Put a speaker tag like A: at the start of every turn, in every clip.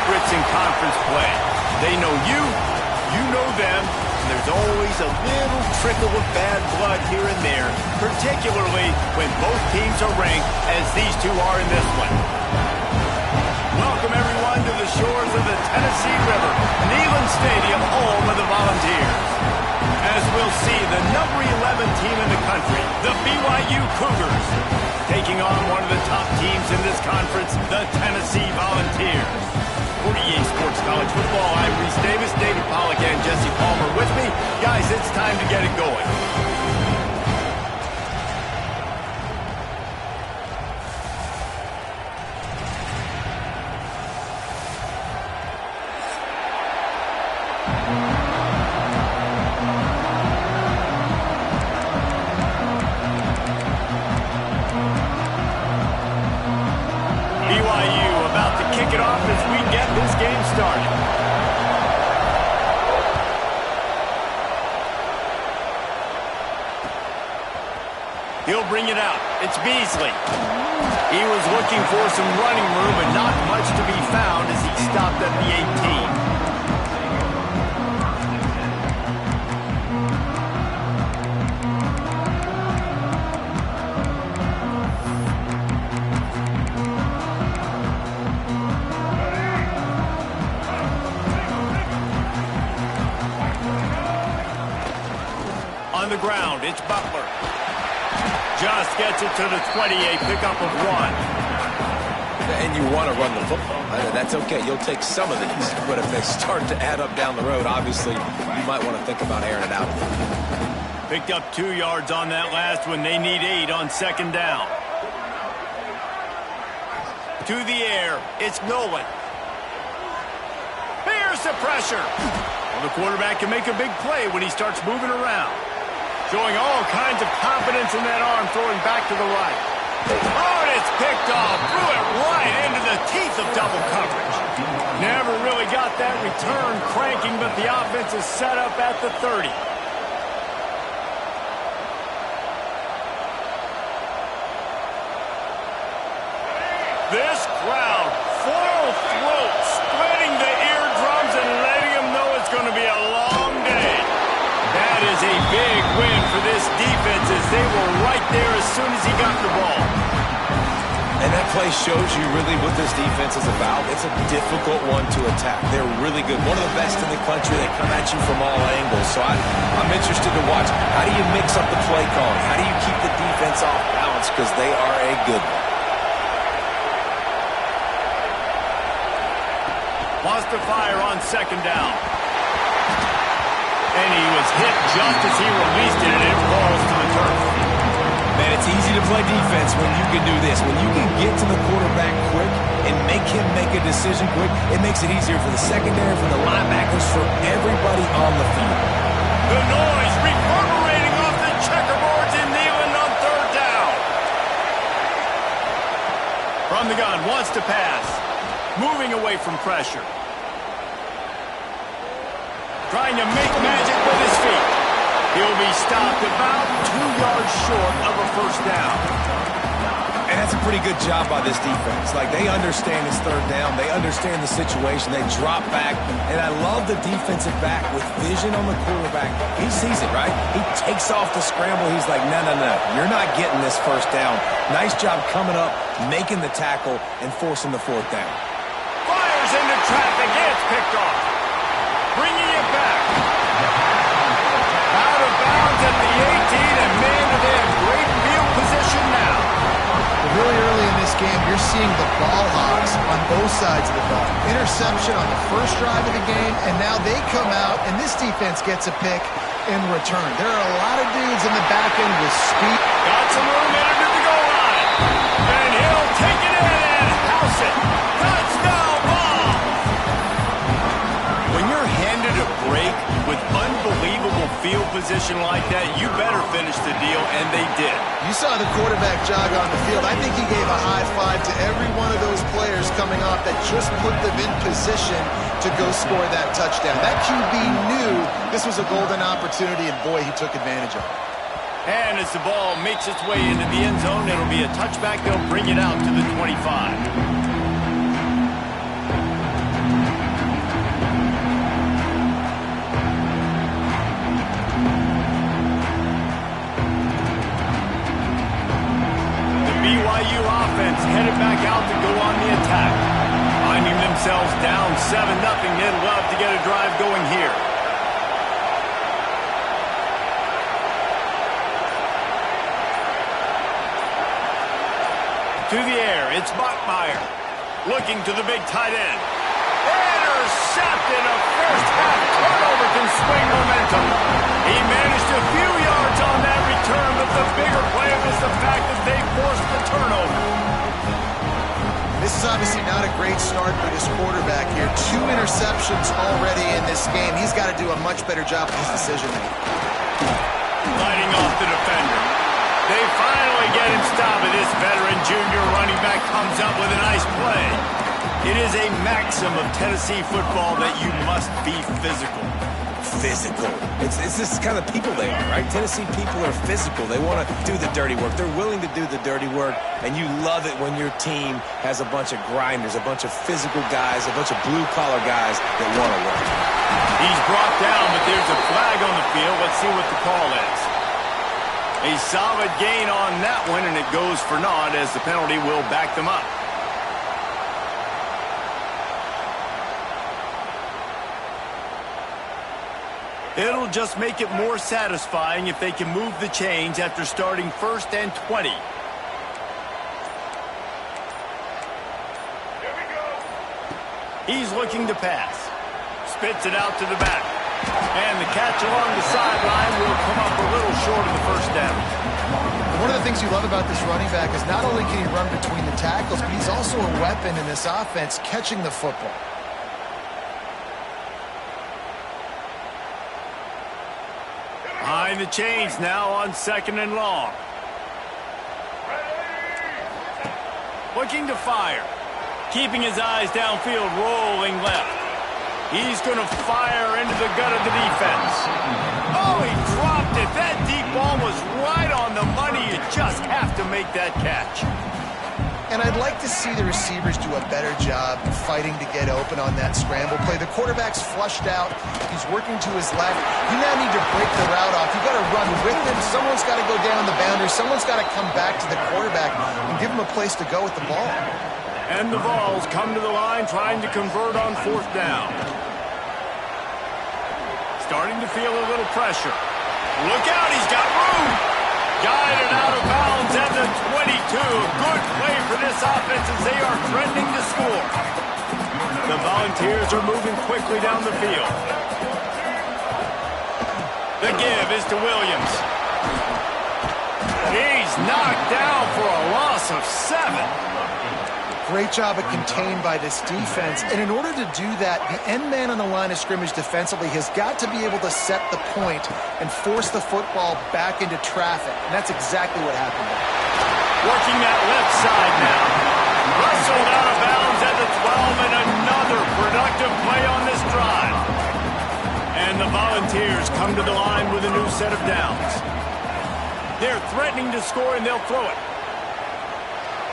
A: secrets in conference play. They know you, you know them, and there's always a little trickle of bad blood here and there, particularly when both teams are ranked as these two are in this one. Welcome, everyone, to the shores of the Tennessee River, Neyland Stadium, home of the Volunteers. As we'll see, the number 11 team in the country, the BYU Cougars, taking on one of the top teams in this conference, the Tennessee Volunteers. For EA Sports College Football, I'm Reese Davis, David Pollack, and Jesse Palmer with me. Guys, it's time to get it going. BYU about to kick it off as we get this game started. He'll bring it out. It's Beasley. He was looking for some running room, but not much to be found as he stopped at the 18. On the ground, it's Butler. Just gets it to the 28, pickup of 1.
B: And you want to run the football. That's okay. You'll take some of these. But if they start to add up down the road, obviously, you might want to think about airing it out.
A: Picked up 2 yards on that last one. They need 8 on second down. To the air, it's Nolan. Here's the pressure. Well, the quarterback can make a big play when he starts moving around. Showing all kinds of confidence in that arm, throwing back to the right. Oh, and it's picked off. Threw it right into the teeth of double coverage. Never really got that return cranking, but the offense is set up at the 30. This crowd, full throat, splitting the eardrums and letting them know it's going to be a long day. That is a big win for this defense as they were right there as soon as he got the ball.
B: And that play shows you really what this defense is about. It's a difficult one to attack. They're really good. One of the best in the country. They come at you from all angles. So I'm interested to watch. How do you mix up the play calling? How do you keep the defense off balance? Because they are a good one.
A: Wants to fire on second down. And he was hit just as he released it, and it falls to the turf.
B: Man, it's easy to play defense when you can do this. When you can get to the quarterback quick and make him make a decision quick, it makes it easier for the secondary, for the linebackers, for everybody on the field.
A: The noise reverberating off the checkerboards in Neyland on third down. From the gun, wants to pass. Moving away from pressure. Trying to make magic with his feet. He'll be stopped about 2 yards short of a first down.
B: And that's a pretty good job by this defense. Like, they understand it's third down. They understand the situation. They drop back. And I love the defensive back with vision on the quarterback. He sees it, right? He takes off the scramble. He's like, no, no, no. You're not getting this first down. Nice job coming up, making the tackle, and forcing the fourth down.
A: Fires into traffic. It's picked off. Bringing it back. Out of bounds at the 18, and man, do they have great field position now.
C: Really early in this game, you're seeing the ball hogs on both sides of the ball. Interception on the first drive of the game, and now they come out, and this defense gets a pick in return. There are a lot of dudes in the back end with speed.
A: Got some room in under the goal line. And he'll take it in and house it. Touchdown ball. When you're handed a break with unbelievable field position like that, you better finish the deal, and they did.
C: You saw the quarterback jog on the field. I think he gave a high five to every one of those players coming off that just put them in position to go score that touchdown. That QB knew this was a golden opportunity, and boy, he took advantage of it.
A: And as the ball makes its way into the end zone, it'll be a touchback. They'll bring it out to the 25. BYU offense headed back out to go on the attack. Finding themselves down 7-0, they'd love to get a drive going here. To the air, it's Bachmeier. Looking to the big tight end. Intercepted. A first-half turnover can swing momentum. He managed a few yards on that return, but the bigger play was the fact that they forced the turnover.
C: This is obviously not a great start for this quarterback here. 2 interceptions already in this game. He's got to do a much better job with his decision-making.
A: Lighting off the defender. They finally get him stopped, and this veteran junior running back comes up with a nice play. It is a maxim of Tennessee football that you must be physical.
B: Physical. It's this kind of people they are, right? Tennessee people are physical. They want to do the dirty work. They're willing to do the dirty work, and you love it when your team has a bunch of grinders, a bunch of physical guys, a bunch of blue-collar guys that want to work.
A: He's brought down, but there's a flag on the field. Let's see what the call is. A solid gain on that one, and it goes for naught as the penalty will back them up. It'll just make it more satisfying if they can move the chains after starting 1st and 20. He's looking to pass. Spits it out to the back. And the catch along the sideline will come up a little short of the first down.
C: One of the things you love about this running back is not only can he run between the tackles, but he's also a weapon in this offense catching the football.
A: Behind the chains now on 2nd and long. Looking to fire. Keeping his eyes downfield, rolling left. He's going to fire into the gut of the defense. Oh, he dropped it. That deep ball was right on the money. You just have to make that catch.
C: And I'd like to see the receivers do a better job fighting to get open on that scramble play. The quarterback's flushed out. He's working to his left. You now need to break the route off. You've got to run with him. Someone's got to go down the boundary. Someone's got to come back to the quarterback and give him a place to go with the ball.
A: And the Vols come to the line trying to convert on 4th down. Starting to feel a little pressure. Look out, he's got room. Guided out of bounds at the 22. Good play for this offense as they are threatening to score. The Volunteers are moving quickly down the field. The give is to Williams. He's knocked down for a loss of 7.
C: Great job of contained by this defense. And in order to do that, the end man on the line of scrimmage defensively has got to be able to set the point and force the football back into traffic. And that's exactly what happened there.
A: Working that left side now. Wrestled out of bounds at the 12, and another productive play on this drive. And the Volunteers come to the line with a new set of downs. They're threatening to score, and they'll throw it.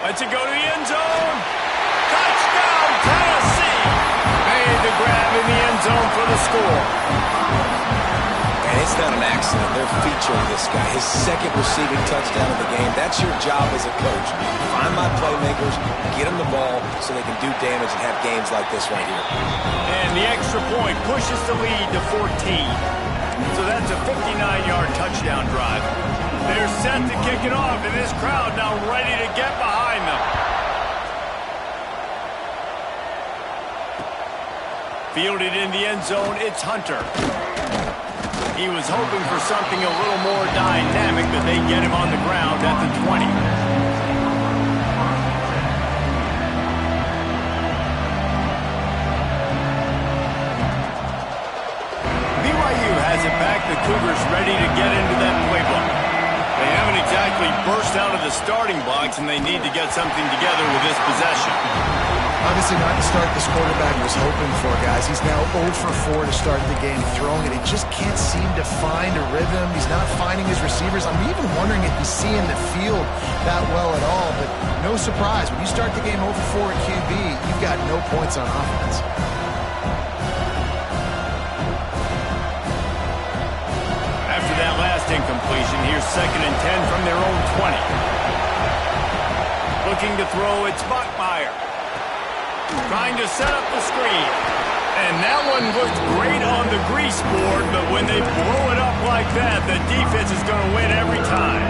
A: Lets it go to the end zone. Touchdown, Tennessee! Made the grab in the end zone for the score.
B: And it's not an accident. They're featuring this guy. His 2nd receiving touchdown of the game. That's your job as a coach. Find my playmakers, get them the ball so they can do damage and have games like this right here.
A: And the extra point pushes the lead to 14. So that's a 59-yard touchdown drive. They're set to kick it off, and this crowd now ready to get behind them. Fielded in the end zone, it's Hunter. He was hoping for something a little more dynamic, but they get him on the ground at the 20. BYU has it back. The Cougars ready to get into that playbook. They haven't exactly burst out of the starting blocks, and they need to get something together with this possession.
C: Obviously not the start this quarterback was hoping for, guys. He's now 0 for 4 to start the game throwing it. He just can't seem to find a rhythm. He's not finding his receivers. I'm even wondering if he's seeing the field that well at all, but no surprise. When you start the game 0 for 4 at QB, you've got no points on offense.
A: After that last incompletion, here's 2nd and 10 from their own 20. Looking to throw, it's Buckmeyer. Trying to set up the screen. And that one looked great on the grease board, but when they blow it up like that, the defense is going to win every time.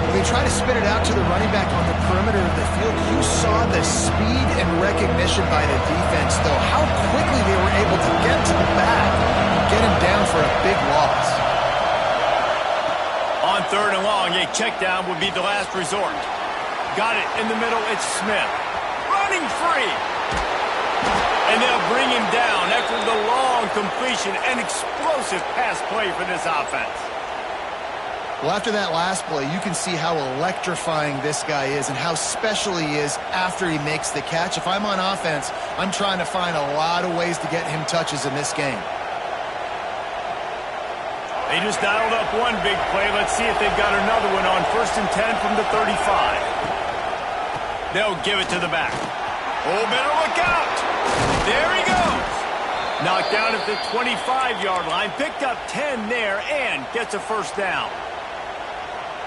C: When they try to spit it out to the running back on the perimeter of the field, you saw the speed and recognition by the defense, though, how quickly they were able to get to the back and get him down for a big loss.
A: On 3rd and long, a check down would be the last resort. Got it in the middle, it's Smith. Running free. And they'll bring him down after the long completion. An explosive pass play for this offense.
C: Well, after that last play, you can see how electrifying this guy is and how special he is after he makes the catch. If I'm on offense, I'm trying to find a lot of ways to get him touches in this game.
A: They just dialed up one big play. Let's see if they've got another one on 1st and 10 from the 35. They'll give it to the back. Oh, better look out. There he goes. Knocked down at the 25-yard line. Picked up 10 there and gets a first down.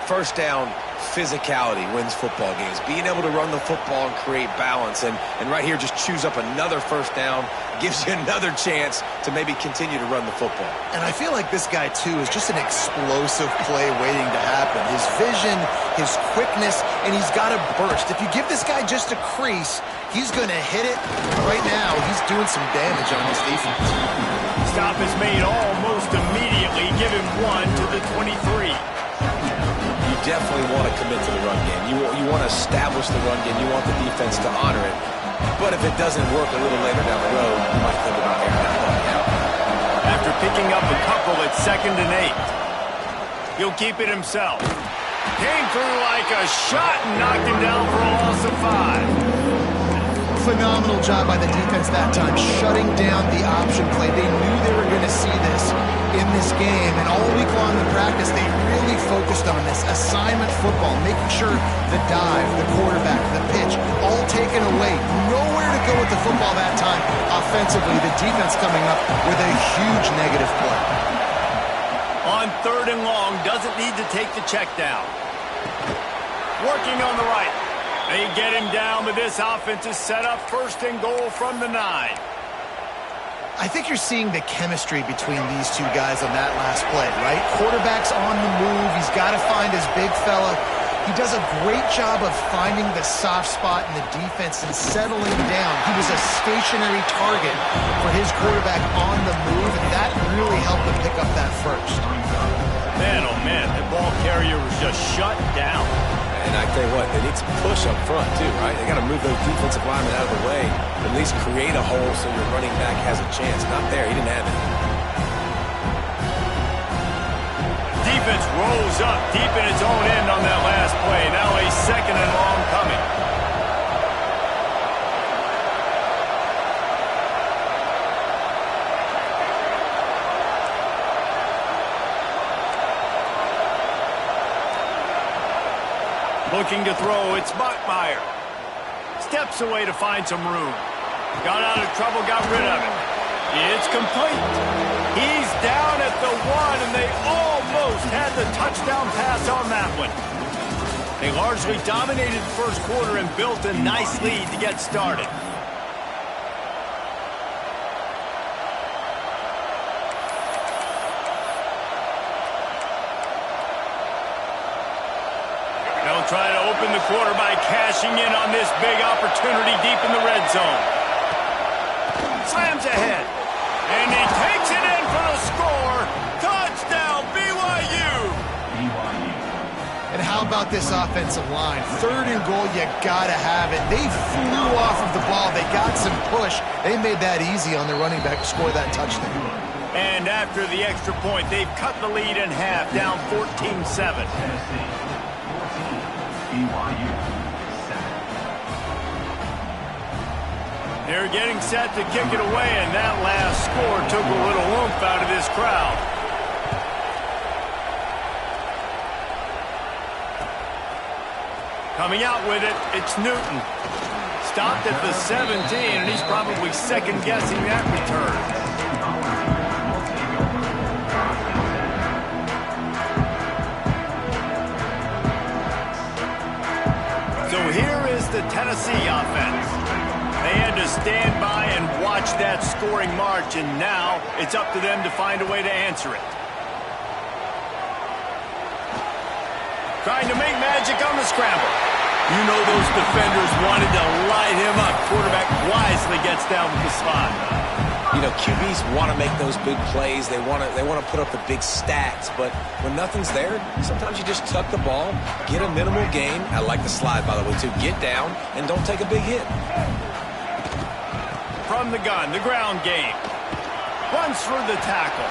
B: First down, physicality wins football games. Being able to run the football and create balance. And right here, just choose up another first down. Gives you another chance to maybe continue to run the football.
C: And I feel like this guy, too, is just an explosive play waiting to happen. His vision, his quickness, and he's got a burst. If you give this guy just a crease, he's going to hit it. Right now, he's doing some damage on this defense.
A: Stop is made almost immediately. Give him one to the 23.
B: You definitely want to commit to the run game. You want to establish the run game. You want the defense to honor it. But if it doesn't work a little later down the road, you might think about airing that play out.
A: After picking up a couple at 2nd and 8, he'll keep it himself. Came through like a shot and knocked him down for a loss of 5.
C: Phenomenal job by the defense that time, shutting down the option play. They knew they were going to see this in this game, and all week long in practice, they really focused on this assignment football, making sure the dive, the quarterback, the pitch, all taken away. Nowhere to go with the football that time. Offensively, the defense coming up with a huge negative play.
A: On 3rd and long, doesn't need to take the check down. Working on the right. They get him down, but this offense is set up 1st and goal from the 9.
C: I think you're seeing the chemistry between these two guys on that last play, right? Quarterback's on the move. He's got to find his big fella. He does a great job of finding the soft spot in the defense and settling down. He was a stationary target for his quarterback on the move, and that really helped him pick up that first.
A: Man, oh man, the ball carrier was just shut down.
B: And I tell you what, they need some push up front too, right? They got to move those defensive linemen out of the way, at least create a hole so your running back has a chance. Not there, he didn't have it.
A: Defense rolls up deep in its own end on that last play. Now a 2nd and long coming. Looking to throw, it's Buckmeyer. Steps away to find some room. Got out of trouble, got rid of it. It's complete. He's down at the 1, and they almost had the touchdown pass on that one. They largely dominated the first quarter and built a nice lead to get started. They'll try to open the quarter by cashing in on this big opportunity deep in the red zone. Slams ahead. And he takes it in for the score. Touchdown, BYU.
C: And how about this offensive line? 3rd and goal, you got to have it. They flew off of the ball. They got some push. They made that easy on the running back to score that touchdown.
A: And after the extra point, they've cut the lead in half, down 14-7. They're getting set to kick it away, and that last score took a little oomph out of this crowd. Coming out with it, it's Newton. Stopped at the 17, and he's probably second-guessing that return. So here is the Tennessee offense. They had to stand by and watch that scoring march, and now it's up to them to find a way to answer it. Trying to make magic on the scramble. You know those defenders wanted to light him up. Quarterback wisely gets down with the slide.
B: You know, QBs want to make those big plays. They want to put up the big stats. But when nothing's there, sometimes you just tuck the ball, get a minimal gain. I like the slide, by the way, too. Get down and don't take a big hit.
A: From the gun, the ground game. Runs for the tackle.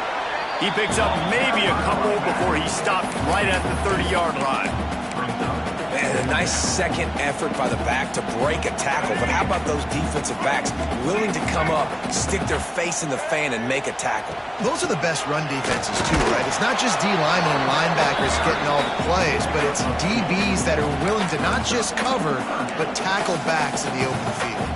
A: He picks up maybe a couple before he stopped right at the 30-yard line.
B: And a nice second effort by the back to break a tackle. But how about those defensive backs willing to come up, stick their face in the fan, and make a tackle?
C: Those are the best run defenses, too, right? It's not just D linemen and linebackers getting all the plays, but it's DBs that are willing to not just cover, but tackle backs in the open field.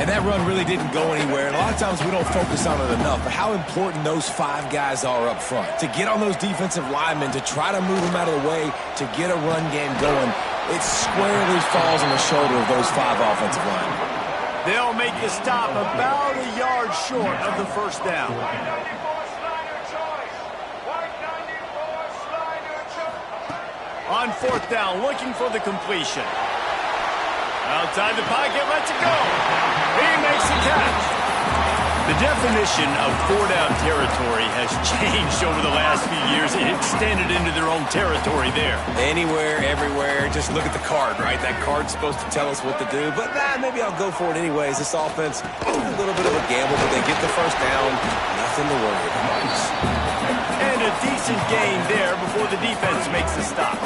B: And that run really didn't go anywhere. And a lot of times we don't focus on it enough. But how important those 5 guys are up front. To get on those defensive linemen, to try to move them out of the way, to get a run game going, it squarely falls on the shoulder of those 5 offensive linemen.
A: They'll make the stop about a yard short of the first down. On fourth down, looking for the completion. Outside the pocket, lets it go. He makes the catch. The definition of 4-down territory has changed over the last few years. It extended into their own territory there.
B: Anywhere, everywhere, just look at the card, right? That card's supposed to tell us what to do, but maybe I'll go for it anyways. This offense, a little bit of a gamble, but they get the first down. Nothing to worry about.
A: And a decent gain there before the defense makes the stop.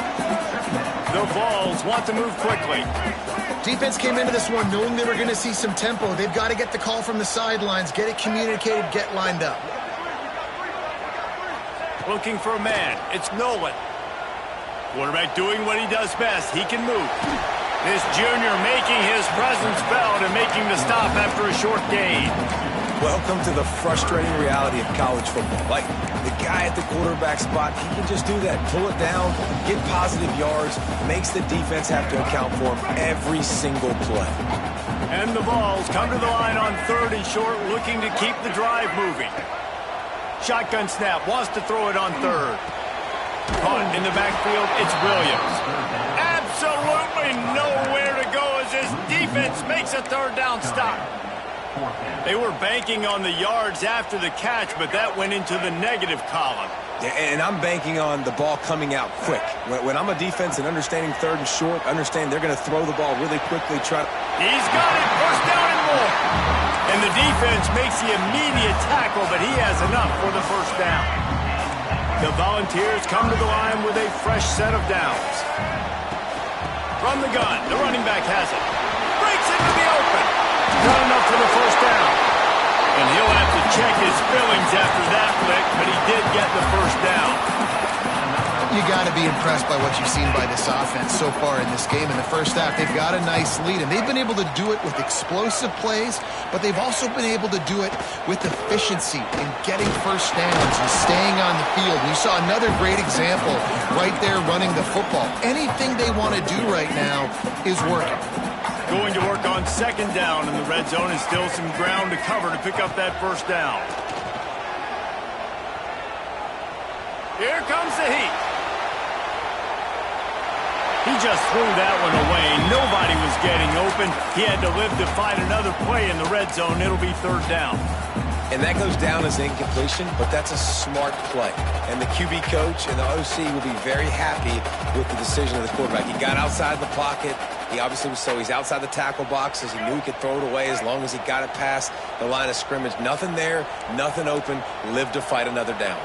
A: The Vols want to move quickly.
C: Defense came into this one knowing they were going to see some tempo. They've got to get the call from the sidelines, get it communicated, get lined up.
A: Looking for a man. It's Nolan. Quarterback doing what he does best. He can move. This junior making his presence felt and making the stop after a short gain.
B: Welcome to the frustrating reality of college football. Like, the guy at the quarterback spot, he can just do that. Pull it down, get positive yards, makes the defense have to account for him every single play.
A: And the Vols come to the line on 3rd and short, looking to keep the drive moving. Shotgun snap, wants to throw it on 3rd. Caught in the backfield, it's Williams. Absolutely nowhere to go as his defense makes a 3rd down stop. They were banking on the yards after the catch, but that went into the negative column.
B: Yeah, and I'm banking on the ball coming out quick. When I'm a defense and understanding 3rd and short, understand they're going to throw the ball really quickly.
A: He's got it, first down and more. And the defense makes the immediate tackle, but he has enough for the first down. The Volunteers come to the line with a fresh set of downs. From the gun, the running back has it. Breaks into the open. Not enough for the first down. And he'll have to check his feelings after that flick, but he did get the first down.
C: You got to be impressed by what you've seen by this offense so far in this game. In the first half, they've got a nice lead, and they've been able to do it with explosive plays, but they've also been able to do it with efficiency in getting first downs and staying on the field. And you saw another great example right there running the football. Anything they want to do right now is working.
A: Going to work on 2nd down in the red zone, and still some ground to cover to pick up that first down. Here comes the heat. He just threw that one away. Nobody was getting open. He had to live to find another play in the red zone. It'll be 3rd down.
B: And that goes down as incompletion, but that's a smart play. And the QB coach and the OC will be very happy with the decision of the quarterback. He got outside the pocket. He obviously was he's outside the tackle boxes. He knew he could throw it away as long as he got it past the line of scrimmage. Nothing there, nothing open. Live to fight another down.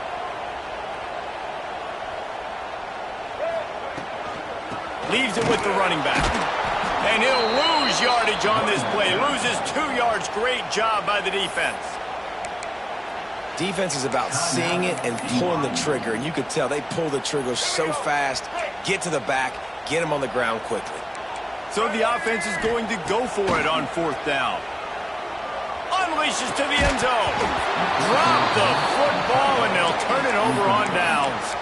A: Leaves it with the running back. And he'll lose yardage on this play. Loses 2 yards. Great job by the defense.
B: Defense is about seeing it and pulling the trigger. And you could tell they pull the trigger so fast, get to the back, get him on the ground quickly.
A: So the offense is going to go for it on 4th down. Unleashes to the end zone. Drop the football, and they'll turn it over on downs.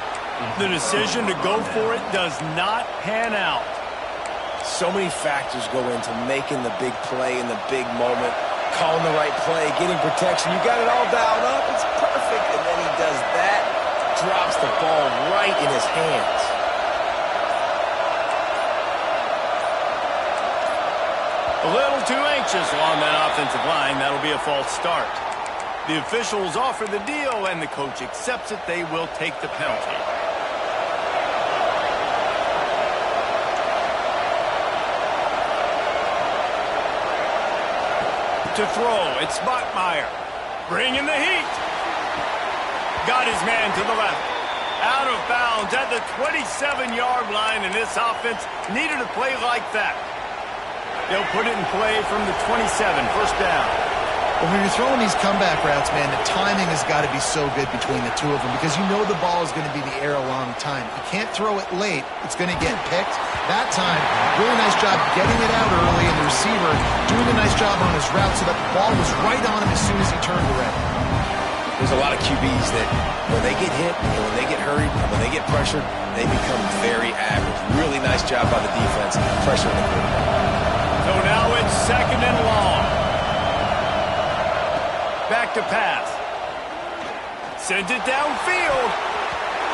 A: The decision to go for it does not pan out.
B: So many factors go into making the big play in the big moment, calling the right play, getting protection. You got it all dialed up. It's perfect. And then he does that, drops the ball right in his hands.
A: A little too anxious along that offensive line. That'll be a false start. The officials offer the deal, and the coach accepts it. They will take the penalty. To throw, it's Bachmeier. Bringing the heat. Got his man to the left. Out of bounds at the 27-yard line, and this offense needed a play like that. They'll put it in play from the 27, first down.
C: Well, when you're throwing these comeback routes, man, the timing has got to be so good between the two of them because you know the ball is going to be in the air a long time. You can't throw it late. It's going to get picked. That time, really nice job getting it out early, and the receiver doing a nice job on his route so that the ball was right on him as soon as he turned around.
B: There's a lot of QBs that when they get hit and when they get hurried and when they get pressured, they become very average. Really nice job by the defense, pressuring the quarterback.
A: So now it's second and long. Back to pass. Sends it downfield.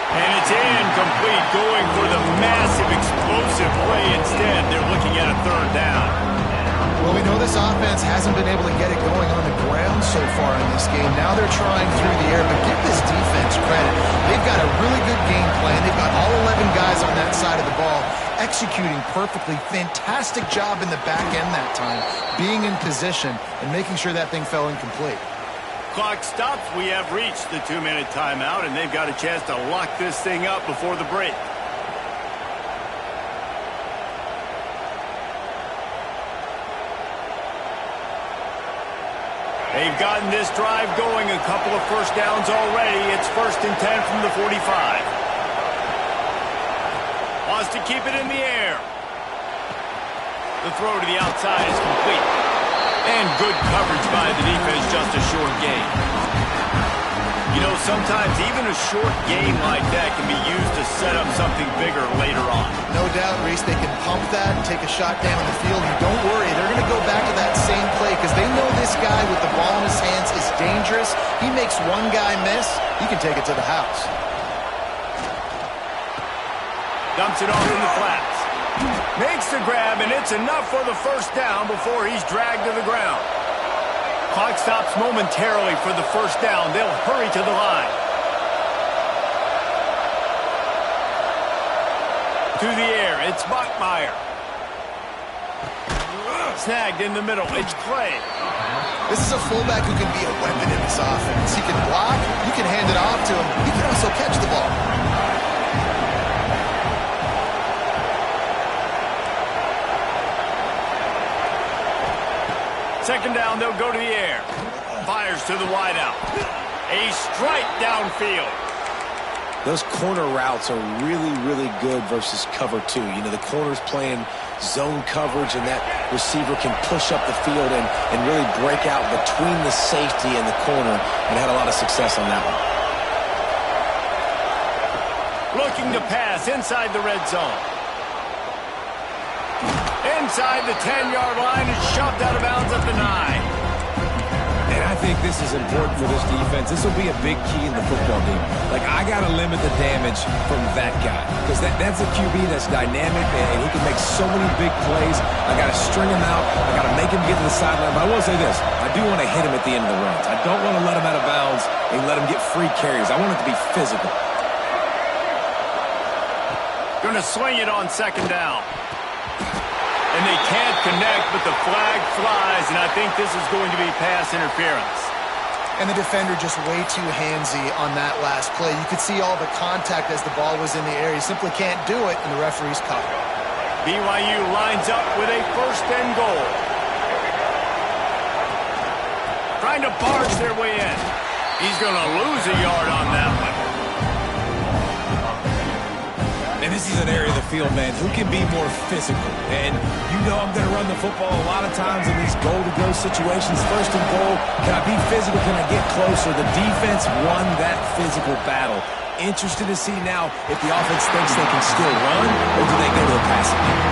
A: And it's incomplete, going for the massive explosive play instead. They're looking at a third down.
C: Well, we know this offense hasn't been able to get it going on the ground so far in this game. Now they're trying through the air, but give this defense credit. They've got a really good game plan. They've got all 11 guys on that side of the ball executing perfectly. Fantastic job in the back end that time, being in position and making sure that thing fell incomplete.
A: Clock stops. We have reached the 2-minute timeout, and they've got a chance to lock this thing up before the break. They've gotten this drive going, a couple of first downs already. It's 1st and 10 from the 45. Wants to keep it in the air. The throw to the outside is complete. And good coverage by the defense, just a short gain. You know, sometimes even a short gain like that can be used to set up something bigger later on.
C: No doubt, Reese, they can pump that and take a shot down the field. And don't worry, they're going to go back to that same play because they know this guy with the ball in his hands is dangerous. He makes one guy miss, he can take it to the house.
A: Dumps it off in the flats. Makes the grab, and it's enough for the first down before he's dragged to the ground. Clock stops momentarily for the first down. They'll hurry to the line. To the air, it's Bachmeier. Snagged in the middle, it's Clay.
C: This is a fullback who can be a weapon in this offense. He can block, you can hand it off to him, he can also catch the ball.
A: Second down, they'll go to the air. Fires to the wideout. A strike downfield.
B: Those corner routes are really, really good versus cover two. You know, the corner's playing zone coverage, and that receiver can push up the field and really break out between the safety and the corner, and had a lot of success on that one.
A: Looking to pass inside the red zone. Inside the 10-yard line, it's shoved out of bounds at the 9.
B: And I think this is important for this defense. This will be a big key in the football game. Like, I got to limit the damage from that guy because that's a QB that's dynamic, and he can make so many big plays. I got to string him out. I got to make him get to the sideline. But I will say this. I do want to hit him at the end of the runs. I don't want to let him out of bounds and let him get free carries. I want it to be physical.
A: Going to swing it on second down. And they can't connect, but the flag flies, and I think this is going to be pass interference.
C: And the defender just way too handsy on that last play. You could see all the contact as the ball was in the air. He simply can't do it, and the referee's caught it.
A: BYU lines up with a 1st and goal. Trying to barge their way in. He's going to lose a yard on that one.
B: And this is an area of the field, man, who can be more physical. And you know I'm going to run the football a lot of times in these goal-to-go situations. 1st and goal, can I be physical? Can I get closer? The defense won that physical battle. Interested to see now if the offense thinks they can still run, or do they go to the passing game?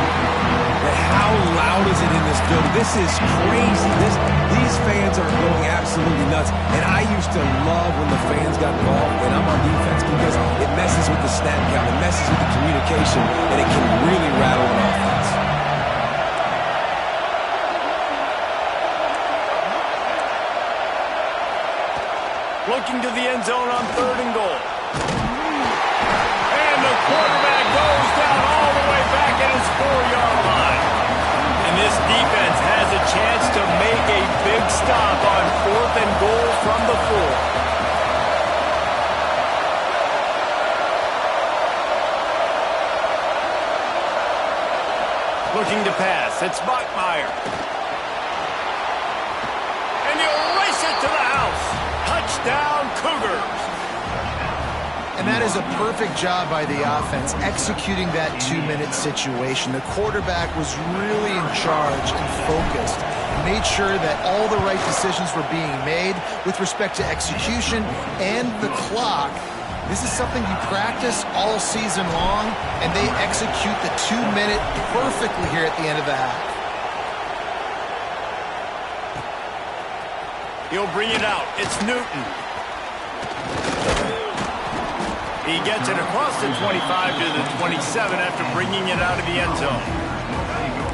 B: And how loud is it in this building? This is crazy. These fans are going absolutely nuts. And I used to love when the fans got involved when I'm on defense because it messes with the snap count, it messes with the communication, and it can really rattle an offense.
A: Looking to the end zone on 3rd and goal. And the quarterback goes down all the way back at his 4-yard line. And this defense has a chance to make a big stop on 4th and goal from the 4. Looking to pass. It's Bachmeier. And he'll race it to the house. Touchdown, Cougars.
C: And that is a perfect job by the offense, executing that 2-minute situation. The quarterback was really in charge and focused. Made sure that all the right decisions were being made with respect to execution and the clock. This is something you practice all season long, and they execute the 2-minute perfectly here at the end of the half.
A: He'll bring it out. It's Newton. He gets it across the 25 to the 27 after bringing it out of the end zone.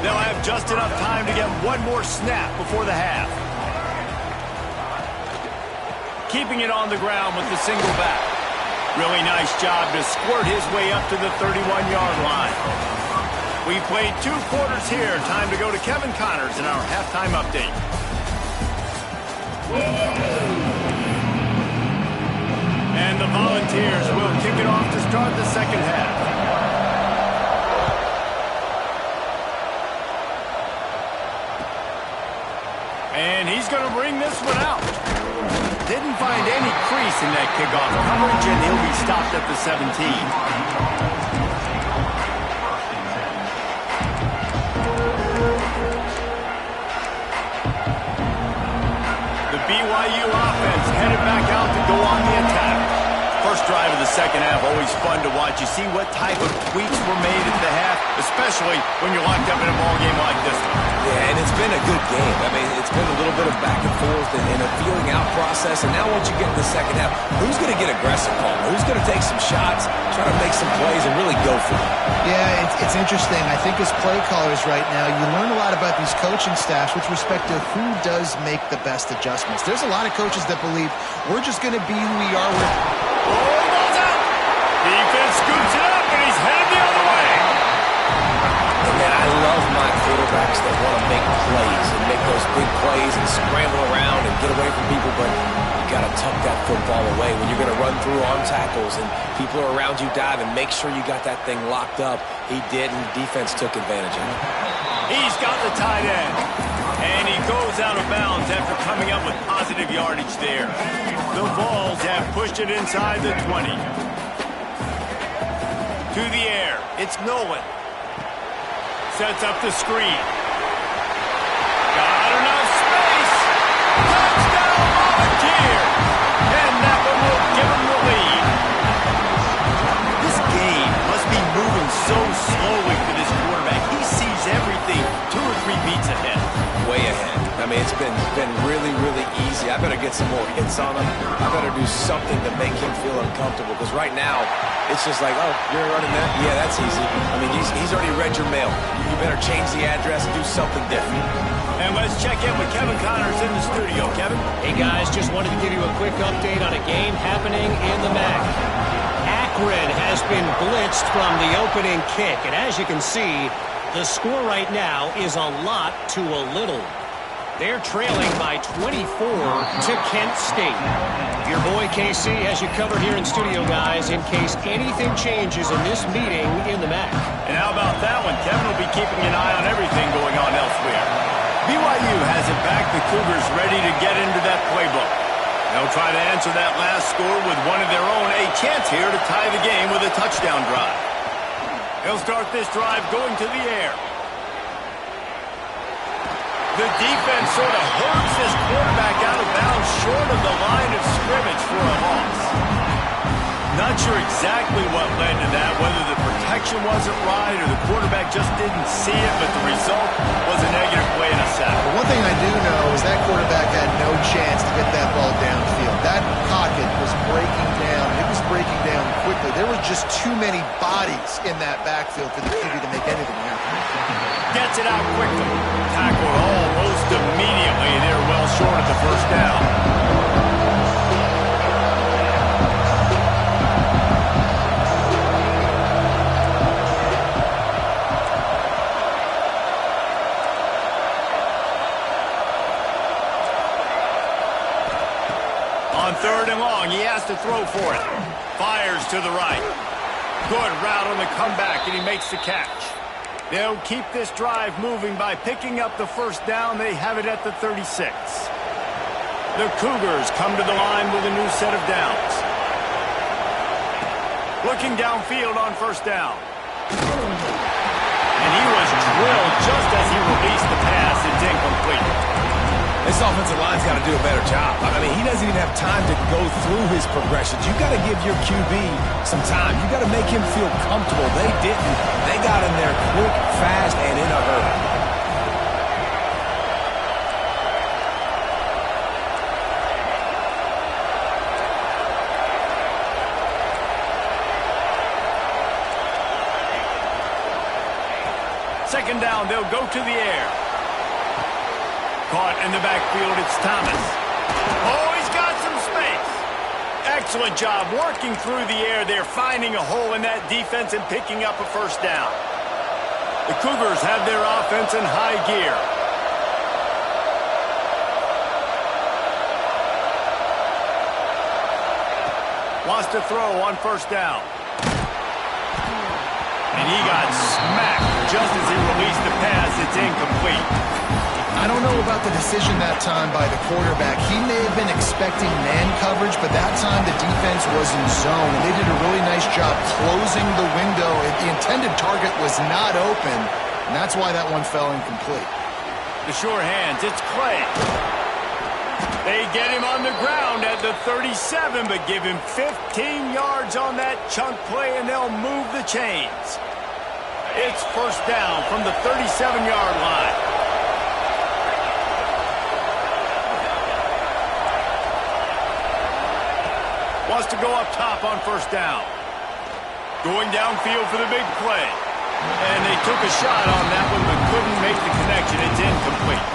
A: They'll have just enough time to get one more snap before the half. Keeping it on the ground with the single back. Really nice job to squirt his way up to the 31-yard line. We played 2 quarters here. Time to go to Kevin Connors in our halftime update. And the Volunteers will kick it off to start the second half. And he's going to bring this one out. Didn't find any crease in that kickoff coverage, and he'll be stopped at the 17. BYU offense headed back out to go on the attack. First drive of the second half, always fun to watch. You see what type of tweaks were made at the half, especially when you're locked up in a ball game like this one.
B: Yeah, and it's been a good game. I mean, it's been a little bit of back and forth and a feeling out process. And now once you get in the second half, who's going to get aggressive, Paul? Who's going to take some shots, try to make some plays, and really go for it?
C: Yeah, it's interesting. I think as play callers right now, you learn a lot about these coaching staffs with respect to who does make the best adjustments. There's a lot of coaches that believe we're just going to be who we are.
A: Ball's out. Defense scoops it up, and he's headed the other way.
B: And man, I love my quarterbacks that want to make plays and make those big plays and scramble around and get away from people, but you got to tuck that football away when you're going to run through arm tackles and people are around you diving. Make sure you got that thing locked up. He did, and the defense took advantage of it.
A: He's got the tight end, and he goes out of bounds after coming up with positive yardage there. The Vols have pushed it inside the 20. To the air, it's Nolan. Sets up the screen. Got enough space. Touchdown, Volunteer. And that one will give him the lead. This game must be moving so slowly for this quarterback. He sees everything 2 or 3 beats ahead.
B: Way ahead. I mean, it's been really, really easy. I better get some more hits on him. I better do something to make him feel uncomfortable. Because right now, it's just like, oh, you're running that? Yeah, that's easy. I mean, he's already read your mail. You better change the address and do something different.
A: And let's check in with Kevin Connors in the studio. Kevin?
D: Hey, guys, just wanted to give you a quick update on a game happening in the MAC. Akron has been blitzed from the opening kick. And as you can see, the score right now is a lot to a little. They're trailing by 24 to Kent State. Your boy KC has you covered here in studio, guys, in case anything changes in this meeting in the MAC.
A: And how about that one? Kevin will be keeping an eye on everything going on elsewhere. BYU has it back. The Cougars ready to get into that playbook. They'll try to answer that last score with one of their own. A chance here to tie the game with a touchdown drive. He'll start this drive going to the air. The defense sort of hurts this quarterback out of bounds short of the line of scrimmage for a loss. Not sure exactly what led to that, whether the protection protection wasn't right or the quarterback just didn't see it, but the result was a negative play and a sack.
C: One thing I do know is that quarterback had no chance to get that ball downfield. That pocket was breaking down. It was breaking down quickly. There were just too many bodies in that backfield for the QB to make anything happen.
A: Gets it out quickly. Tackled almost immediately. They're well short of the first down. On 3rd and long, he has to throw for it. Fires to the right. Good route on the comeback, and he makes the catch. They'll keep this drive moving by picking up the first down. They have it at the 36. The Cougars come to the line with a new set of downs. Looking downfield on first down. And he was drilled just as he released the pass. It's incomplete.
B: This offensive line's got to do a better job. I mean, he doesn't even have time to go through his progressions. You got to give your QB some time. You got to make him feel comfortable. They didn't. They got in there quick, fast, and in a hurry.
A: Second down, they'll go to the air. Caught in the backfield, it's Thomas. Oh, he's got some space. Excellent job working through the air there, finding a hole in that defense and picking up a first down. The Cougars have their offense in high gear. Wants to throw on first down. And he got smacked just as he released the pass. It's incomplete.
C: I don't know about the decision that time by the quarterback. He may have been expecting man coverage, but that time the defense was in zone, and they did a really nice job closing the window. The intended target was not open, and that's why that one fell incomplete.
A: The sure hands, it's Clay. They get him on the ground at the 37, but give him 15 yards on that chunk play, and they'll move the chains. It's first down from the 37-yard line. Wants to go up top on first down. Going downfield for the big play. And they took a shot on that one, but couldn't make the connection. It's incomplete.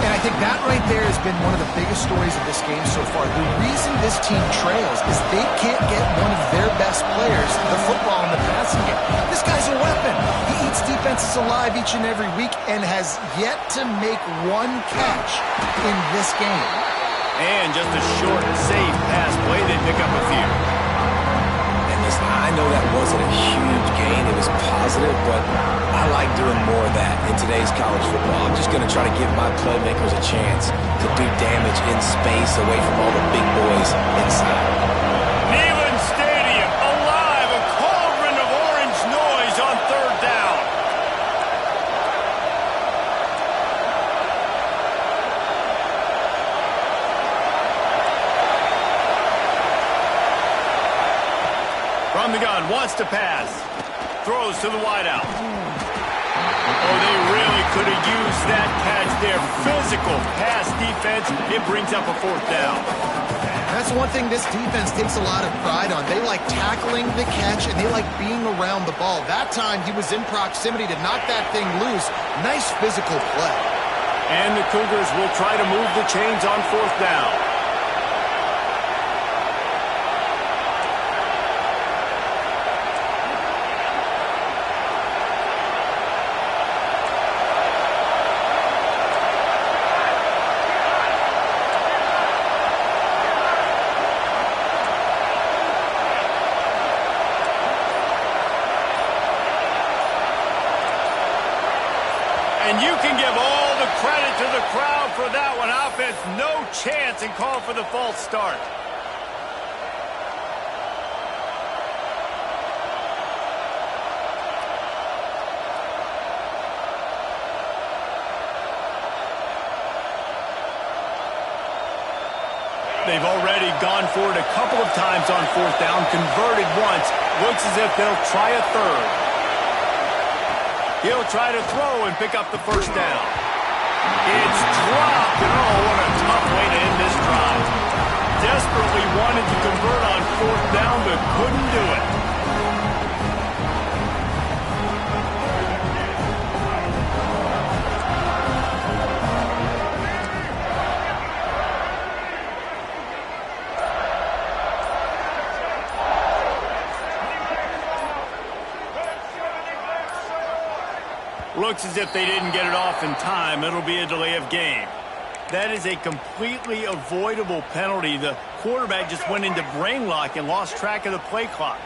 C: And I think that right there has been one of the biggest stories of this game so far. The reason this team trails is they can't get one of their best players the football in the passing game. This guy's a weapon. He eats defenses alive each and every week and has yet to make one catch in this game.
A: And just a short, safe pass play. They pick up a few.
B: And listen, I know that wasn't a huge gain. It was positive, but I like doing more of that in today's college football. I'm just going to try to give my playmakers a chance to do damage in space away from all the big boys inside.
A: Neyland Stadium, alive, a cauldron of orange noise on third down. From the gun, wants to pass. Throws to the wideout. Oh, they really could have used that catch there. Physical pass defense. It brings up a fourth down.
C: That's one thing this defense takes a lot of pride on. They like tackling the catch, and they like being around the ball. That time, he was in proximity to knock that thing loose. Nice physical play.
A: And the Cougars will try to move the chains on fourth down. And you can give all the credit to the crowd for that one. Offense, no chance, and call for the false start. They've already gone for it a couple of times on fourth down, converted once. Looks as if they'll try a third. He'll try to throw and pick up the first down. It's dropped, and oh, what a tough way to end this drive. Desperately wanted to convert on fourth down, but couldn't do it. Looks as if they didn't get it off in time. It'll be a delay of game. That is a completely avoidable penalty. The quarterback just went into brain lock and lost track of the play clock.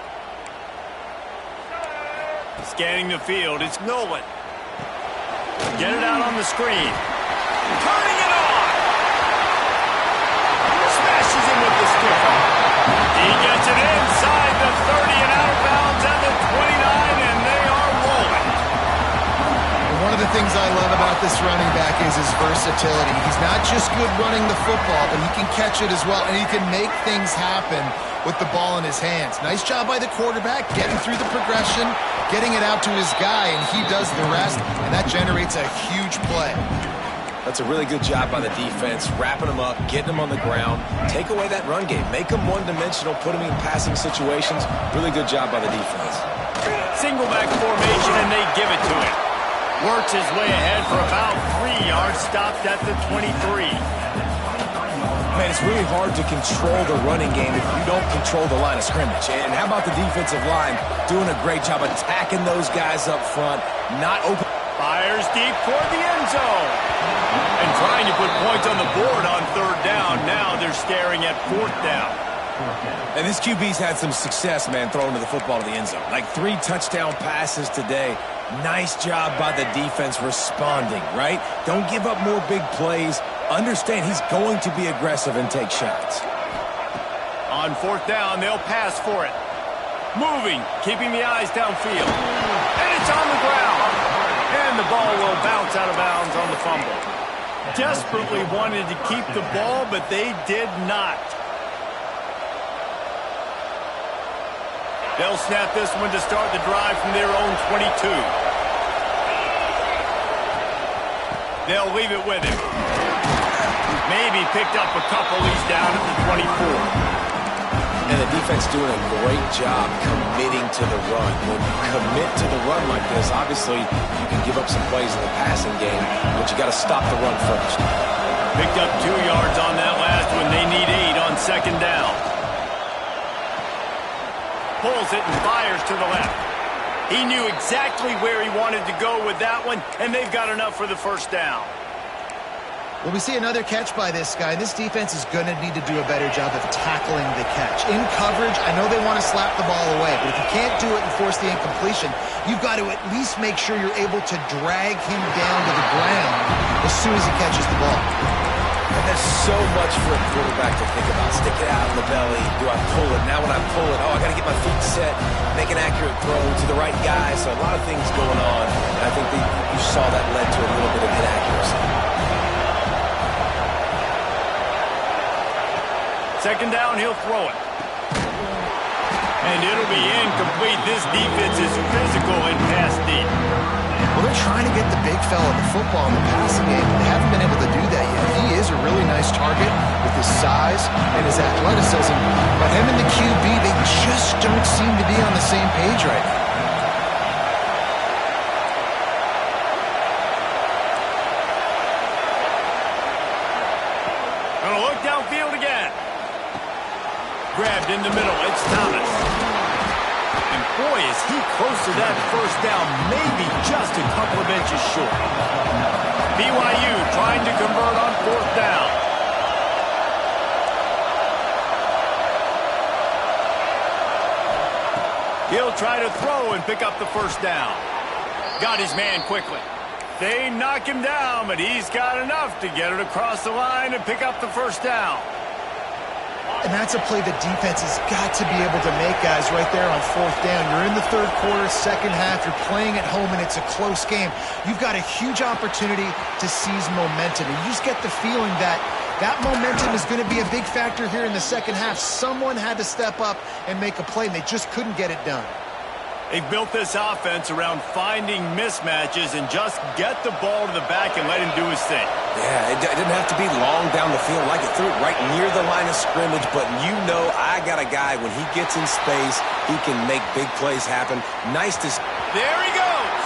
A: Scanning the field, it's Nolan. Get it out on the screen. Turning it on! Smashes him with the skipper. He gets it inside the 30 and out of bounds at the 29, and they are rolling.
C: One of the things I love about this running back is his versatility. He's not just good running the football, but he can catch it as well, and he can make things happen with the ball in his hands. Nice job by the quarterback, getting through the progression, getting it out to his guy, and he does the rest, and that generates a huge play.
B: That's a really good job by the defense, wrapping them up, getting them on the ground, take away that run game, make them one-dimensional, put them in passing situations. Really good job by the defense.
A: Single back formation, and they give it to him. Works his way ahead for about 3 yards, stopped at the 23.
B: Man, it's really hard to control the running game if you don't control the line of scrimmage. And how about the defensive line doing a great job attacking those guys up front, not open.
A: Fires deep toward the end zone. And trying to put points on the board on third down. Now they're staring at fourth down.
B: And this QB's had some success, man, throwing to the football to the end zone. Like 3 touchdown passes today. Nice job by the defense responding, right? Don't give up more big plays. Understand he's going to be aggressive and take shots.
A: On fourth down, they'll pass for it. Moving, keeping the eyes downfield. And it's on the ground. And the ball will bounce out of bounds on the fumble. Desperately wanted to keep the ball, but they did not. They'll snap this one to start the drive from their own 22. They'll leave it with him. Maybe picked up a couple. He's down at the 24.
B: And the defense doing a great job committing to the run. When you commit to the run like this, obviously you can give up some plays in the passing game, but you got to stop the run first.
A: Picked up 2 yards on that last one. They need 8 on second down. Pulls it and fires to the left. He knew exactly where he wanted to go with that one, and they've got enough for the first down.
C: Well, we see another catch by this guy. This defense is going to need to do a better job of tackling the catch. In coverage, I know they want to slap the ball away, but if you can't do it and force the incompletion, you've got to at least make sure you're able to drag him down to the ground as soon as he catches the ball.
B: And there's so much for a quarterback to think about. Stick it out in the belly. Do I pull it? Now when I pull it, I got to get my feet set, make an accurate throw to the right guy. So a lot of things going on, and I think that you saw that led to a little bit of inaccuracy.
A: Second down, he'll throw it. And it'll be incomplete. This defense is physical and pass deep.
C: Well, they're trying to get the big fella the football in the passing game, but they haven't been able to do that yet. He is a really nice target with his size and his athleticism, but him and the QB, they just don't seem to be on the same page right now.
A: Gonna look downfield again. Grabbed in the middle. It's Thomas. And boy, is he close to that first down, maybe just a couple of inches short. BYU trying to convert on fourth down. He'll try to throw and pick up the first down. Got his man quickly. They knock him down, but he's got enough to get it across the line and pick up the first down.
C: And that's a play the defense has got to be able to make, guys, right there on fourth down. You're in the third quarter, second half. You're playing at home, and it's a close game. You've got a huge opportunity to seize momentum. And you just get the feeling that That momentum is going to be a big factor here in the second half. Someone had to step up and make a play, and they just couldn't get it done.
A: They've built this offense around finding mismatches and just get the ball to the back and let him do his thing.
B: Yeah, it didn't have to be long down the field. Like it threw it right near the line of scrimmage, but you know I got a guy, when he gets in space, he can make big plays happen. Nice to...
A: There he goes!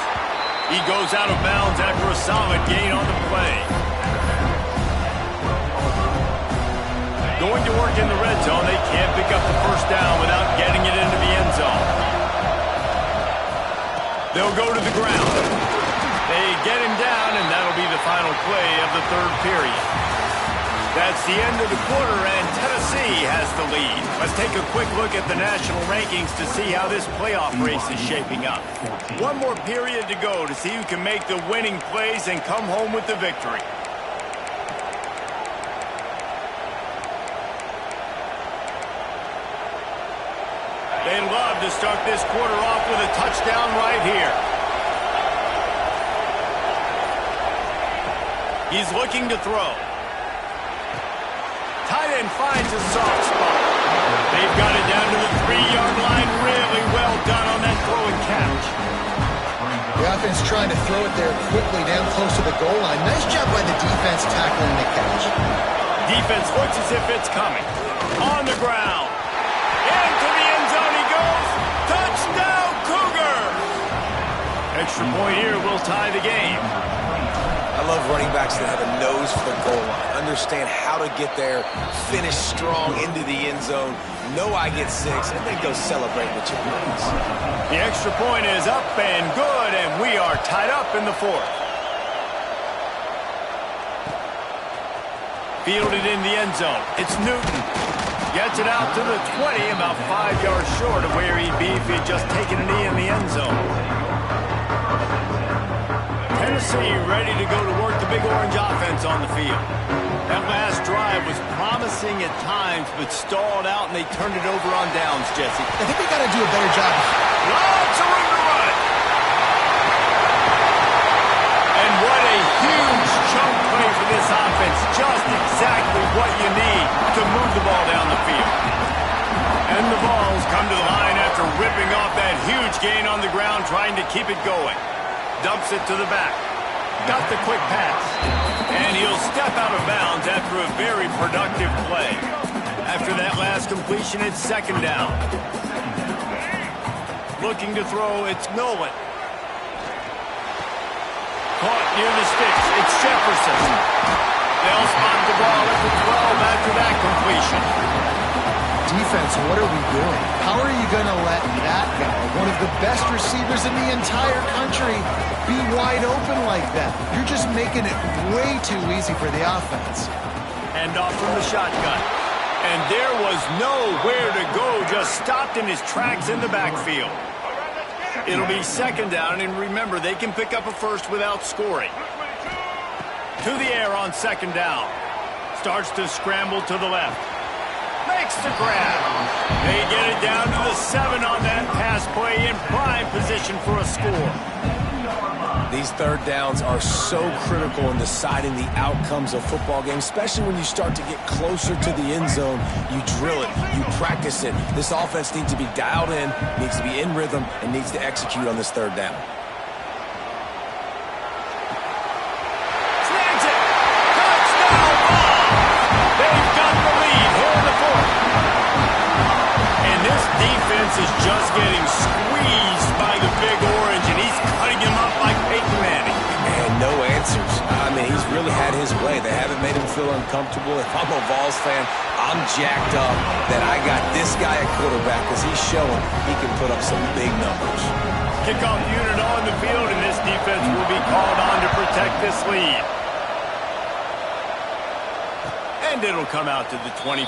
A: He goes out of bounds after a solid gain on the play. Going to work in the red zone, they can't pick up the first down without getting it into the end zone. They'll go to the ground. They get him down, and that'll be the final play of the third period. That's the end of the quarter, and Tennessee has the lead. Let's take a quick look at the national rankings to see how this playoff race is shaping up. One more period to go to see who can make the winning plays and come home with the victory. They love to start this quarter off with a touchdown right here. He's looking to throw. Tight end finds a soft spot. They've got it down to the 3-yard line. Really well done on that throw and catch.
C: The offense trying to throw it there quickly down close to the goal line. Nice job by the defense tackling the catch.
A: Defense looks as if it's coming. On the ground. Into the end zone he goes. Touchdown, Cougars! Extra point here will tie the game.
B: I love running backs that have a nose for the goal line. Understand how to get there, finish strong into the end zone, know I get 6, and then go celebrate with your friends.
A: The extra point is up and good, and we are tied up in the fourth. Fielded in the end zone. It's Newton. Gets it out to the 20, about 5 yards short of where he'd be if he'd just taken a knee in the end zone. Tennessee ready to go to work the Big Orange offense on the field. That last drive was promising at times, but stalled out, and they turned it over on downs, Jesse.
C: I think they got to do a better job.
A: Lots of room to run. And what a huge chunk play for this offense. Just exactly what you need to move the ball down the field. And the balls come to the line after ripping off that huge gain on the ground, trying to keep it going. Dumps it to the back. Got the quick pass. And he'll step out of bounds after a very productive play. After that last completion, it's second down. Looking to throw, it's Nolan. Caught near the sticks, it's Jefferson. They'll spot the ball at the 12 after that completion.
C: Defense, what are we doing? How are you going to let that guy, one of the best receivers in the entire country, be wide open like that? You're just making it way too easy for the offense.
A: And off from the shotgun. And there was nowhere to go, just stopped in his tracks in the backfield. It'll be second down, and remember, they can pick up a first without scoring. To the air on second down. Starts to scramble to the left. Makes the grab. They get it down to the 7 on that pass play, in prime position for a score.
B: These third downs are so critical in deciding the outcomes of football games, especially when you start to get closer to the end zone. You drill it, you practice it. This offense needs to be dialed in, needs to be in rhythm, and needs to execute on this third down.
A: Snags it! Touchdown ball! They've got the lead here in the fourth. And this defense is just getting squeezed by the Big Orange, and he's cutting him up like Peyton Manning.
B: And no answers. I mean, he's really had his way. They haven't made him feel uncomfortable. If I'm a Vols fan, I'm jacked up that I got this guy at quarterback because he's showing he can put up some big numbers.
A: Kickoff unit on the field, and this defense will be called on to protect this lead. And it'll come out to the 25.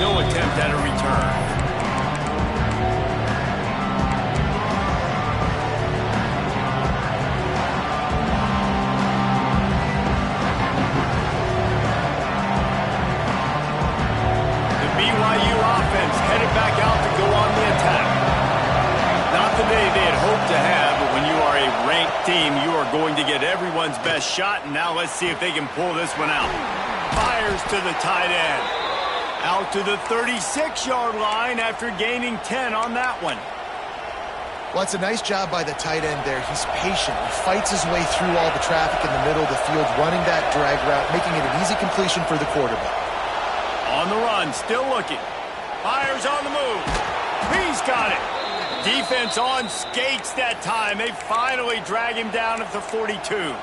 A: No attempt at a return. BYU offense headed back out to go on the attack. Not the day they had hoped to have, but when you are a ranked team, you are going to get everyone's best shot, and now let's see if they can pull this one out. 5 fires to the tight end. Out to the 36-yard line after gaining 10 on that one.
C: Well, it's a nice job by the tight end there. He's patient. He fights his way through all the traffic in the middle of the field, running that drag route, making it an easy completion for the quarterback.
A: On the run, still looking. Fires on the move. He's got it. Defense on skates that time. They finally drag him down at the 42.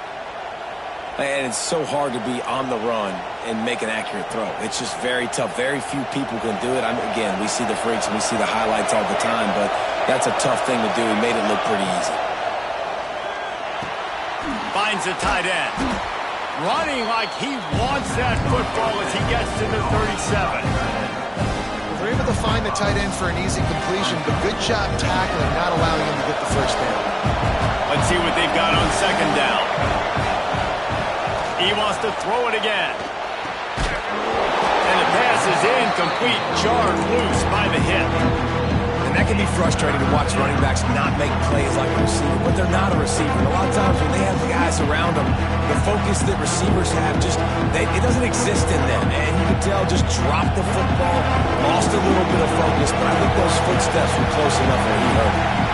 B: And it's so hard to be on the run and make an accurate throw. It's just very tough. Very few people can do it. Again, we see the freaks and we see the highlights all the time, but that's a tough thing to do. He made it look pretty easy.
A: Finds the tight end. Running like he wants that football as he gets to the 37.
C: They're able to find the tight end for an easy completion, but good job tackling, not allowing him to get the first down.
A: Let's see what they've got on second down. He wants to throw it again. And the pass is incomplete, jarred loose by the hip.
B: And that can be frustrating to watch running backs not make plays like a receiver, but they're not a receiver. And a lot of times when they have the guys around them, the focus that receivers have it doesn't exist in them. And you can tell just dropped the football, lost a little bit of focus, but I think those footsteps were close enough where he hurt him.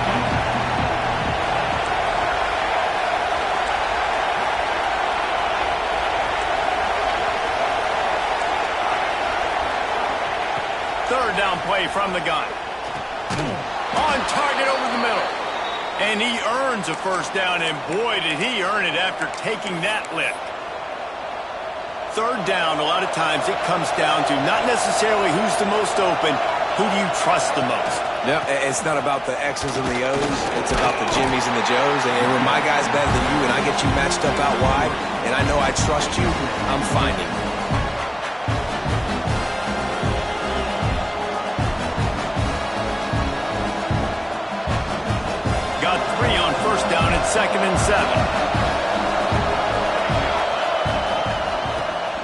A: Third down play from the gun. On target over the middle. And he earns a first down, and boy, did he earn it after taking that lift. Third down, a lot of times it comes down to not necessarily who's the most open, who do you trust the most?
B: Yeah, it's not about the X's and the O's. It's about the Jimmies and the Joes. And when my guy's better than you and I get you matched up out wide, and I know I trust you, I'm finding you.
A: Got 3 on first down at 2nd and 7.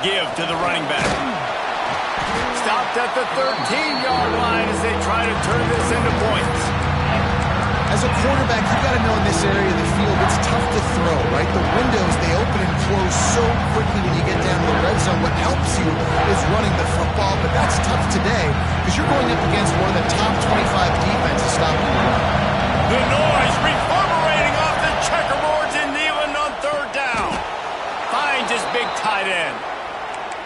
A: Give to the running back. Stopped at the 13-yard line as they try to turn this into points.
C: As a quarterback, you've got to know in this area of the field, it's tough to throw, right? The windows, they open and close so quickly when you get down to the red zone. What helps you is running the football, but that's tough today because you're going up against one of the top 25 defenses stopping the run.
A: The noise reverberating off the checkerboards and Nealon on third down. Finds his big tight end.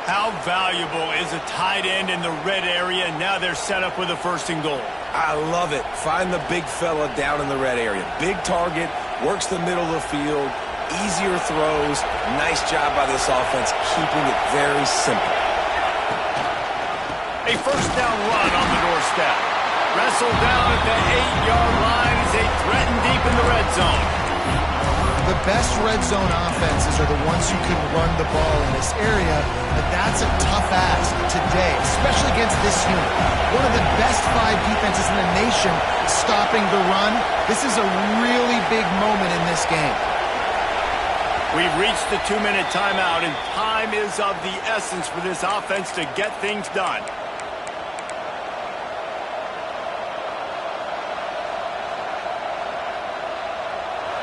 A: How valuable is a tight end in the red area? Now they're set up with a 1st and goal.
B: I love it. Find the big fella down in the red area. Big target, works the middle of the field, easier throws. Nice job by this offense, keeping it very simple.
A: A first down run on the doorstep. Wrestled down at the 8-yard line as they threaten deep in the red zone.
C: The best red zone offenses are the ones who can run the ball in this area, but that's a tough ask today, especially against this unit. One of the best 5 defenses in the nation stopping the run. This is a really big moment in this game.
A: We've reached the 2-minute timeout, and time is of the essence for this offense to get things done.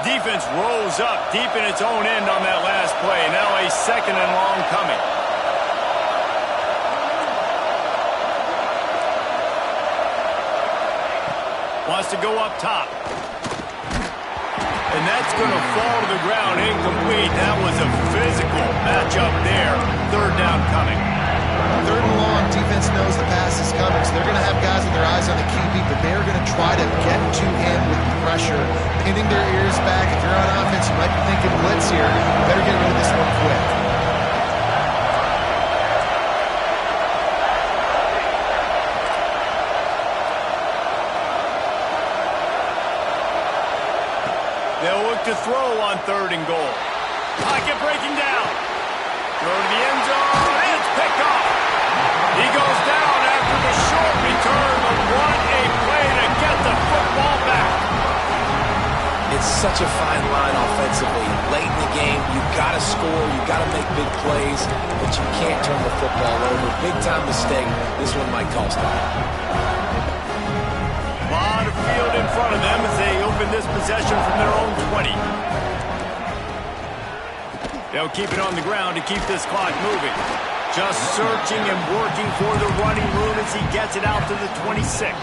A: Defense rolls up deep in its own end on that last play. Now a 2nd and long coming. Wants to go up top. And that's going to fall to the ground incomplete. That was a physical matchup there. Third down coming.
C: Third and long, defense knows the pass is coming, so they're going to have guys with their eyes on the QB, but they're going to try to get to him with pressure, pinning their ears back. If you're on offense, you might be thinking blitz here. You better get rid of this one quick.
A: They'll look to throw on 3rd and goal. Pocket breaking down. Throw to the end zone. It's picked off. He goes down after the short return, but what a play to get the football back.
B: It's such a fine line offensively. Late in the game, you've got to score, you've got to make big plays, but you can't turn the football over. Big-time mistake. This one might cost them.
A: A lot of field in front of them as they open this possession from their own 20. They'll keep it on the ground to keep this clock moving. Just searching and working for the running room as he gets it out to the 26.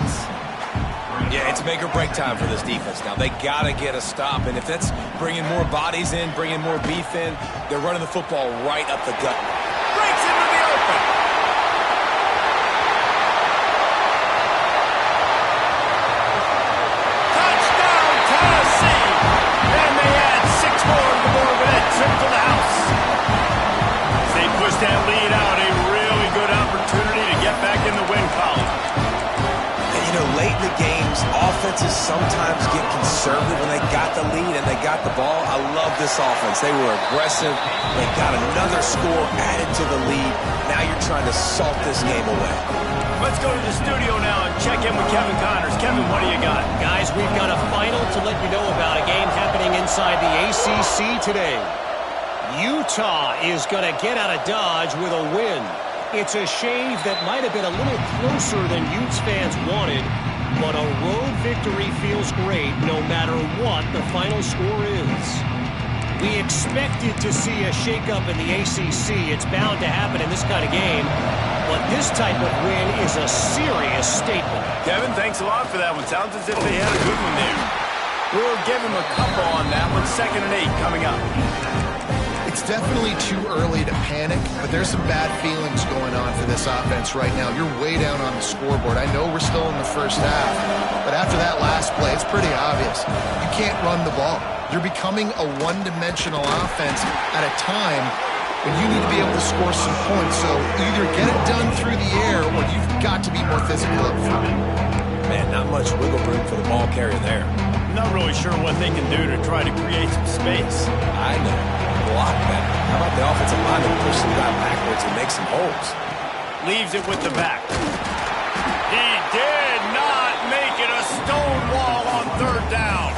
B: Yeah, it's make or break time for this defense now. They got to get a stop, and if that's bringing more bodies in, bringing more beef in, they're running the football right up the gut.
A: Breaks into the open. Touchdown, Tennessee! And they add 6 more to the board with that trip to the house. As they push that lead out, a really good opportunity to get back in the win column.
B: You know, late in the games, offenses sometimes get conservative when they got the lead and they got the ball. I love this offense. They were aggressive. They got another score added to the lead. Now you're trying to salt this game away.
A: Let's go to the studio now and check in with Kevin Connors. Kevin, what do you got?
D: Guys, we've got a final to let you know about, a game happening inside the ACC today. Utah is going to get out of Dodge with a win. It's a shave that might have been a little closer than Utes fans wanted, but a road victory feels great no matter what the final score is. We expected to see a shakeup in the ACC. It's bound to happen in this kind of game, but this type of win is a serious statement.
A: Kevin, thanks a lot for that one. Sounds as if they had a good one there. We'll give him a couple on that one. 2nd and 8 coming up.
C: It's definitely too early to panic, but there's some bad feelings going on for this offense right now. You're way down on the scoreboard. I know we're still in the first half, but after that last play, it's pretty obvious. You can't run the ball. You're becoming a one-dimensional offense at a time when you need to be able to score some points. So either get it done through the air or you've got to be more physical up front.
B: Man, not much wiggle room for the ball carrier there.
A: Not really sure what they can do to try to create some space.
B: I know. Block that. How about the offensive lineman push some guy backwards and make some holes?
A: Leaves it with the back. He did not make it a stone wall on 3rd down.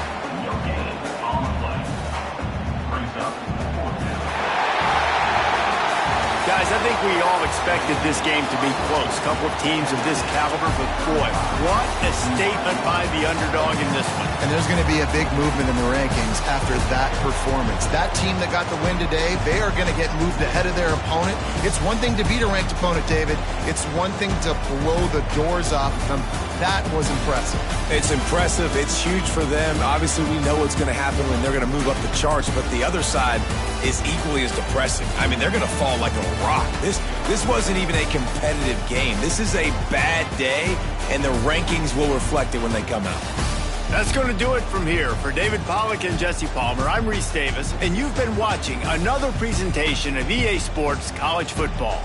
A: Guys, I think we all expected this game to be close. Couple of teams of this caliber, but boy, what a statement by the underdog in this one.
C: And there's going to be a big movement in the rankings after that performance. That team that got the win today, they are going to get moved ahead of their opponent. It's one thing to beat a ranked opponent, David. It's one thing to blow the doors off of them. That was impressive.
B: It's impressive. It's huge for them. Obviously, we know what's going to happen when they're going to move up the charts, but the other side is equally as depressing. I mean, they're going to fall like a rock. This wasn't even a competitive game. This is a bad day, and the rankings will reflect it when they come out.
A: That's going to do it from here. For David Pollack and Jesse Palmer, I'm Reese Davis, and you've been watching another presentation of EA Sports College Football.